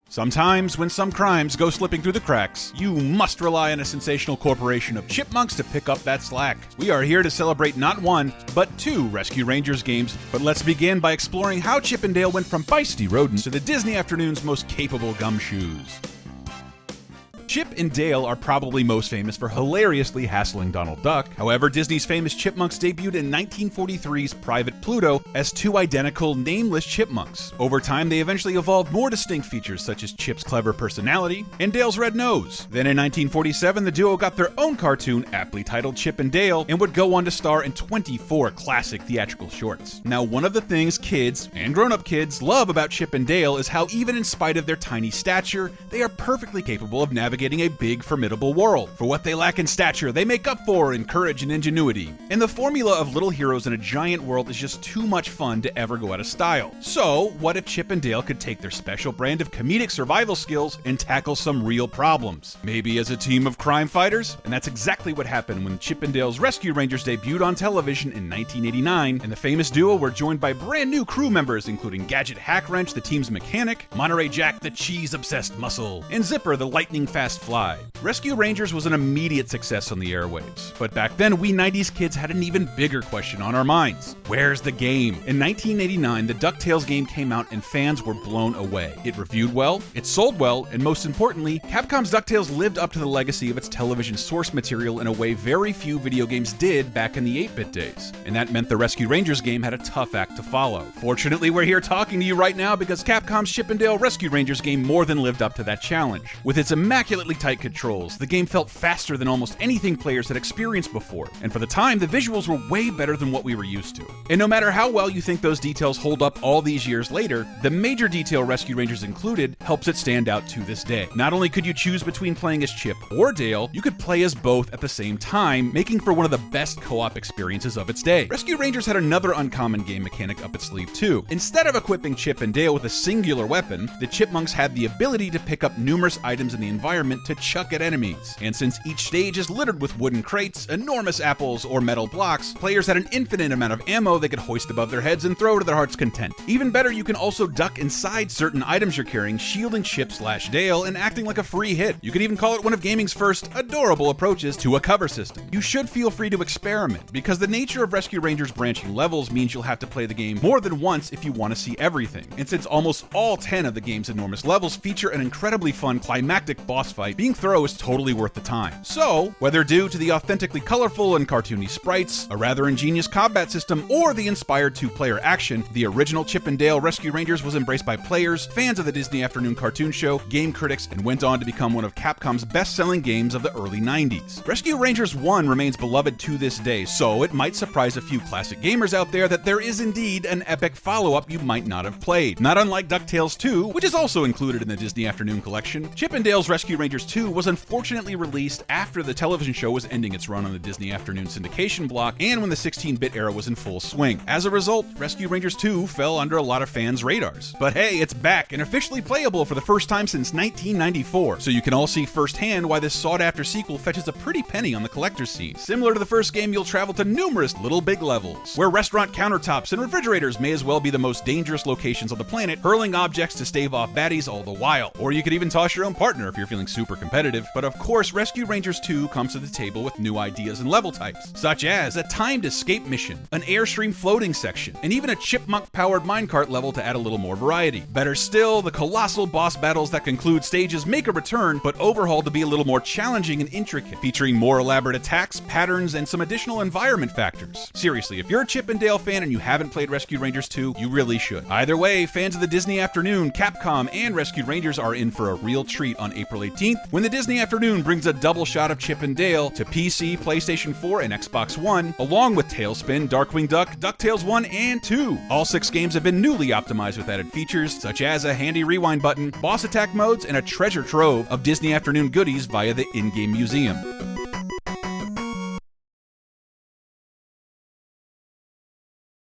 Sometimes, when some crimes go slipping through the cracks, you must rely on a sensational corporation of chipmunks to pick up that slack. We are here to celebrate not one, but two Rescue Rangers games, but let's begin by exploring how Chip and Dale went from feisty rodents to the Disney Afternoon's most capable gumshoes. Chip and Dale are probably most famous for hilariously hassling Donald Duck. However, Disney's famous chipmunks debuted in 1943's Private Pluto as two identical, nameless chipmunks. Over time, they eventually evolved more distinct features such as Chip's clever personality and Dale's red nose. Then in 1947, the duo got their own cartoon, aptly titled Chip and Dale, and would go on to star in 24 classic theatrical shorts. Now, one of the things kids, and grown-up kids, love about Chip and Dale is how even in spite of their tiny stature, they are perfectly capable of navigating a big, formidable world. For what they lack in stature, they make up for in courage and ingenuity. And the formula of little heroes in a giant world is just too much fun to ever go out of style. So, what if Chip and Dale could take their special brand of comedic survival skills and tackle some real problems? Maybe as a team of crime fighters? And that's exactly what happened when Chip and Dale's Rescue Rangers debuted on television in 1989, and the famous duo were joined by brand new crew members including Gadget Hackwrench, the team's mechanic, Monterey Jack, the cheese-obsessed muscle, and Zipper, the lightning-fast fly. Rescue Rangers was an immediate success on the airwaves, but back then we 90s kids had an even bigger question on our minds. Where's the game? In 1989, the DuckTales game came out and fans were blown away. It reviewed well, it sold well, and most importantly, Capcom's DuckTales lived up to the legacy of its television source material in a way very few video games did back in the 8-bit days. And that meant the Rescue Rangers game had a tough act to follow. Fortunately, we're here talking to you right now because Capcom's Chip and Dale Rescue Rangers game more than lived up to that challenge. With its immaculately tight controls, the game felt faster than almost anything players had experienced before, and for the time, the visuals were way better than what we were used to. And no matter how well you think those details hold up all these years later, the major detail Rescue Rangers included helps it stand out to this day. Not only could you choose between playing as Chip or Dale, you could play as both at the same time, making for one of the best co-op experiences of its day. Rescue Rangers had another uncommon game mechanic up its sleeve too. Instead of equipping Chip and Dale with a singular weapon, the chipmunks had the ability to pick up numerous items in the environment to chuck at enemies. And since each stage is littered with wooden crates, enormous apples, or metal blocks, players had an infinite amount of ammo they could hoist above their heads and throw to their heart's content. Even better, you can also duck inside certain items you're carrying, shielding Chip/Dale and acting like a free hit. You could even call it one of gaming's first adorable approaches to a cover system. You should feel free to experiment, because the nature of Rescue Rangers branching levels means you'll have to play the game more than once if you want to see everything. And since almost all 10 of the game's enormous levels feature an incredibly fun climactic boss fight, being thorough is totally worth the time. So, whether due to the authentically colorful and cartoony sprites, a rather ingenious combat system, or the inspired two-player action, the original Chip and Dale Rescue Rangers was embraced by players, fans of the Disney Afternoon cartoon show, game critics, and went on to become one of Capcom's best-selling games of the early 90s. Rescue Rangers 1 remains beloved to this day, so it might surprise a few classic gamers out there that there is indeed an epic follow-up you might not have played. Not unlike DuckTales 2, which is also included in the Disney Afternoon collection, Chip and Dale's Rescue Rangers 2 was unfortunately released after the television show was ending its run on the Disney Afternoon syndication block and when the 16-bit era was in full swing. As a result, Rescue Rangers 2 fell under a lot of fans' radars. But hey, it's back and officially playable for the first time since 1994, so you can all see firsthand why this sought-after sequel fetches a pretty penny on the collector's scene. Similar to the first game, you'll travel to numerous Little Big levels, where restaurant countertops and refrigerators may as well be the most dangerous locations on the planet, hurling objects to stave off baddies all the while. Or you could even toss your own partner if you're feeling super competitive. But of course, Rescue Rangers 2 comes to the table with new ideas and level types, such as a timed escape mission, an Airstream floating section, and even a chipmunk-powered minecart level to add a little more variety. Better still, the colossal boss battles that conclude stages make a return, but overhauled to be a little more challenging and intricate, featuring more elaborate attacks, patterns, and some additional environment factors. Seriously, if you're a Chip and Dale fan and you haven't played Rescue Rangers 2, you really should. Either way, fans of the Disney Afternoon, Capcom, and Rescue Rangers are in for a real treat on April 18th, when the Disney Afternoon brings a double shot of Chip and Dale to PC, PlayStation 4, and Xbox One, along with Tailspin, Darkwing Duck, DuckTales 1 and 2. All 6 games have been newly optimized with added features, such as a handy rewind button, boss attack modes, and a treasure trove of Disney Afternoon goodies via the in-game museum.